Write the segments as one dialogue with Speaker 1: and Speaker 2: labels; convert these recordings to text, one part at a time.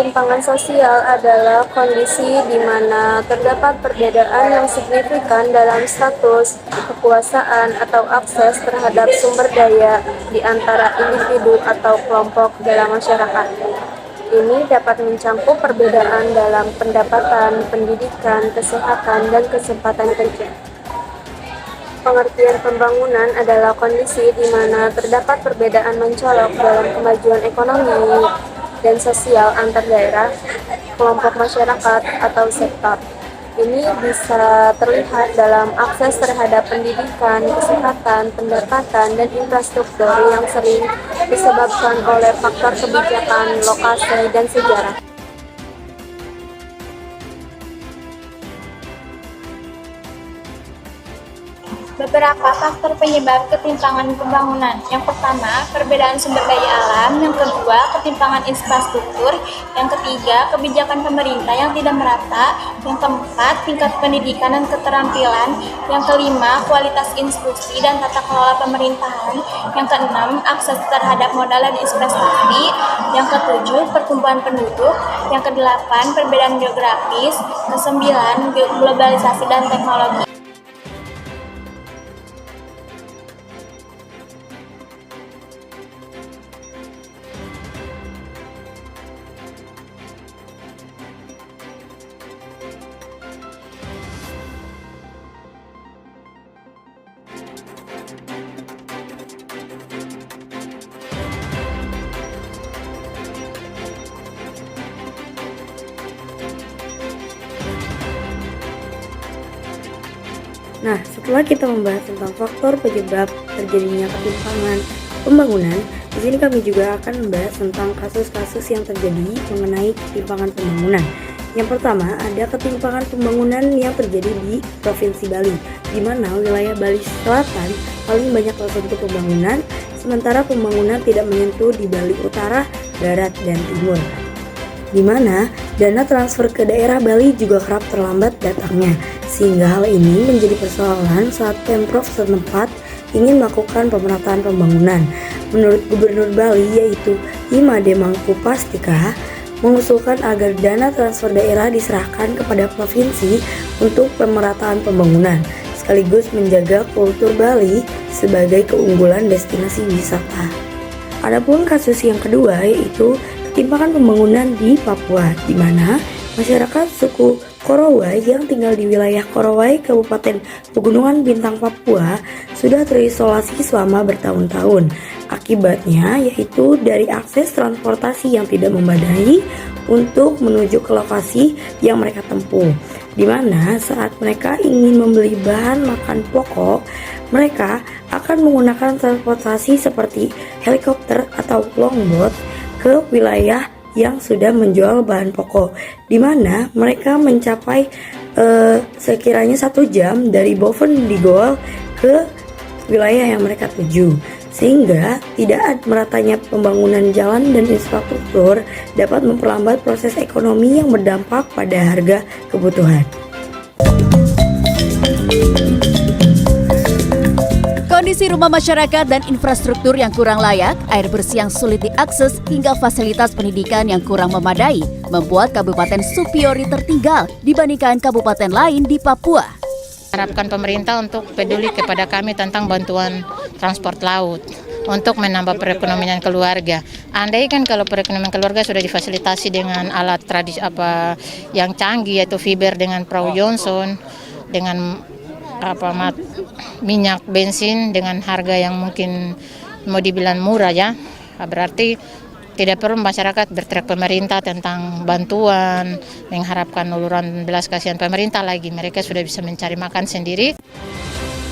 Speaker 1: Ketimpangan sosial adalah kondisi di mana terdapat perbedaan yang signifikan dalam status, kekuasaan, atau akses terhadap sumber daya di antara individu atau kelompok dalam masyarakat. Ini dapat mencakup perbedaan dalam pendapatan, pendidikan, kesehatan, dan kesempatan kerja. Pengertian pembangunan adalah kondisi di mana terdapat perbedaan mencolok dalam kemajuan ekonomi dan sosial antar daerah, kelompok masyarakat, atau sektor. Ini bisa terlihat dalam akses terhadap pendidikan, kesehatan, pendapatan, dan infrastruktur yang sering disebabkan oleh faktor kebijakan, lokasi, dan sejarah.
Speaker 2: Beberapa faktor penyebab ketimpangan pembangunan. Yang pertama, perbedaan sumber daya alam. Yang kedua, ketimpangan infrastruktur. Yang ketiga, kebijakan pemerintah yang tidak merata. Yang keempat, tingkat pendidikan dan keterampilan. Yang kelima, kualitas instruksi dan tata kelola pemerintahan. Yang keenam, akses terhadap modal dan investasi. Yang ketujuh, pertumbuhan penduduk. Yang kedelapan, perbedaan geografis. Kesembilan, globalisasi dan teknologi.
Speaker 3: Nah, setelah kita membahas tentang faktor penyebab terjadinya ketimpangan pembangunan, di sini kami juga akan membahas tentang kasus-kasus yang terjadi mengenai ketimpangan pembangunan. Yang pertama, ada ketimpangan pembangunan yang terjadi di Provinsi Bali, di mana wilayah Bali Selatan paling banyak tersentuh pembangunan, sementara pembangunan tidak menyentuh di Bali Utara, Barat, dan Timur. Di mana dana transfer ke daerah Bali juga kerap terlambat datangnya, sehingga hal ini menjadi persoalan saat Pemprov setempat ingin melakukan pemerataan pembangunan. Menurut Gubernur Bali yaitu Imade Mangkupastika, mengusulkan agar dana transfer daerah diserahkan kepada provinsi untuk pemerataan pembangunan, sekaligus menjaga kultur Bali sebagai keunggulan destinasi wisata. Adapun kasus yang kedua yaitu ketimpangan pembangunan di Papua, di mana masyarakat suku Korowai yang tinggal di wilayah Korowai, Kabupaten Pegunungan Bintang, Papua, sudah terisolasi selama bertahun-tahun. Akibatnya yaitu dari akses transportasi yang tidak memadai untuk menuju ke lokasi yang mereka tempuh, di mana saat mereka ingin membeli bahan makan pokok, mereka akan menggunakan transportasi seperti helikopter atau longboat ke wilayah yang sudah menjual bahan pokok, di mana mereka mencapai sekiranya 1 jam dari Bovendigol ke wilayah yang mereka tuju, sehingga tidak meratanya pembangunan jalan dan infrastruktur dapat memperlambat proses ekonomi yang berdampak pada harga kebutuhan.
Speaker 4: Kondisi rumah masyarakat dan infrastruktur yang kurang layak, air bersih yang sulit diakses, hingga fasilitas pendidikan yang kurang memadai, membuat Kabupaten Supiori tertinggal dibandingkan kabupaten lain di Papua.
Speaker 5: Harapkan pemerintah untuk peduli kepada kami tentang bantuan transport laut untuk menambah perekonomian keluarga. Andai kan kalau perekonomian keluarga sudah difasilitasi dengan alat tradisi yang canggih, yaitu fiber dengan perahu Johnson, dengan minyak bensin dengan harga yang mungkin mau dibilang murah ya, berarti tidak perlu masyarakat berteriak pemerintah tentang bantuan, mengharapkan uluran belas kasihan pemerintah lagi, mereka sudah bisa mencari makan sendiri.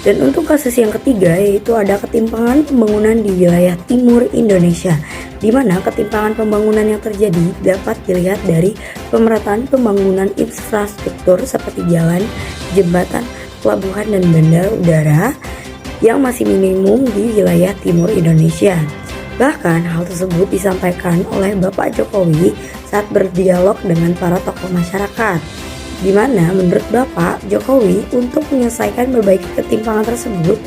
Speaker 3: Dan untuk kasus yang ketiga yaitu ada ketimpangan pembangunan di wilayah timur Indonesia, di mana ketimpangan pembangunan yang terjadi dapat dilihat dari pemerataan pembangunan infrastruktur seperti jalan, jembatan, pelabuhan, dan bandar udara yang masih minimum di wilayah timur Indonesia. Bahkan hal tersebut disampaikan oleh Bapak Jokowi saat berdialog dengan para tokoh masyarakat, di mana menurut Bapak Jokowi untuk menyelesaikan berbagai ketimpangan tersebut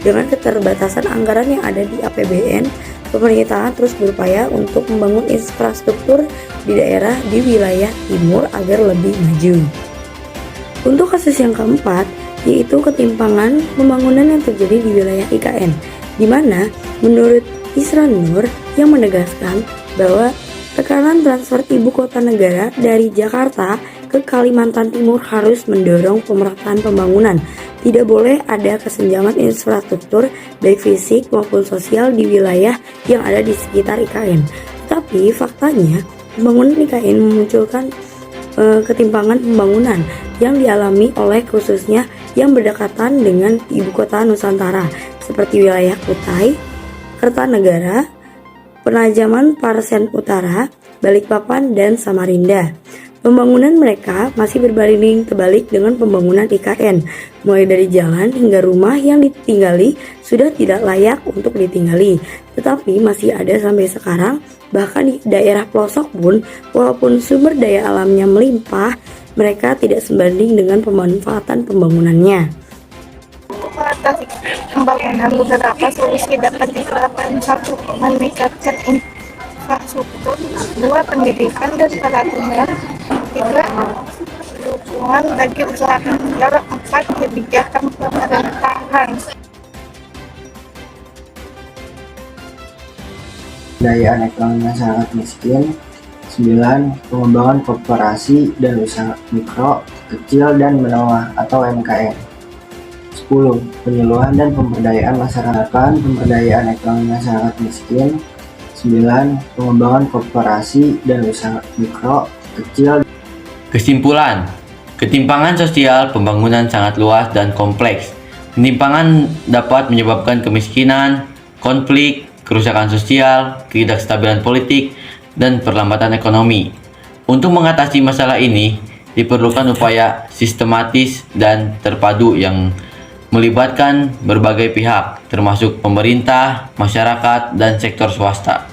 Speaker 3: dengan keterbatasan anggaran yang ada di APBN pemerintah terus berupaya untuk membangun infrastruktur di daerah di wilayah timur agar lebih maju. Untuk kasus yang keempat, yaitu ketimpangan pembangunan yang terjadi di wilayah IKN, di mana menurut Isra Nur yang menegaskan bahwa tekanan transfer ibu kota negara dari Jakarta ke Kalimantan Timur harus mendorong pemerataan pembangunan. Tidak boleh ada kesenjangan infrastruktur baik fisik maupun sosial di wilayah yang ada di sekitar IKN. Tapi faktanya pembangunan IKN memunculkan ketimpangan pembangunan yang dialami oleh khususnya yang berdekatan dengan ibu kota Nusantara seperti wilayah Kutai, Kertanegara, Penajaman Parsen Utara, Balikpapan, dan Samarinda. Pembangunan mereka masih berbanding terbalik dengan pembangunan IKN, mulai dari jalan hingga rumah yang ditinggali sudah tidak layak untuk ditinggali, tetapi masih ada sampai sekarang. Bahkan di daerah pelosok pun, walaupun sumber daya alamnya melimpah, mereka tidak sebanding dengan pemanfaatan pembangunannya.
Speaker 6: Atas pembangunan beberapa solusi dapat diterapkan: 1. Meningkatkan infrastruktur, 2. Pendidikan dan pelatihan, 3. Dukungan bagi usaha kecil, 4. Kebijakan pemerintahan.
Speaker 7: Pemberdayaan ekonomi masyarakat miskin. 9. Pengembangan koperasi dan usaha mikro, kecil, dan menengah atau UMKM. 10. Penyuluhan dan pemberdayaan masyarakat. Pemberdayaan ekonomi masyarakat miskin. 9. Pengembangan koperasi dan usaha mikro, kecil.
Speaker 8: Kesimpulan, ketimpangan sosial pembangunan sangat luas dan kompleks. Ketimpangan dapat menyebabkan kemiskinan, konflik, kerusakan sosial, ketidakstabilan politik, dan perlambatan ekonomi. Untuk mengatasi masalah ini, diperlukan upaya sistematis dan terpadu yang melibatkan berbagai pihak, termasuk pemerintah, masyarakat, dan sektor swasta.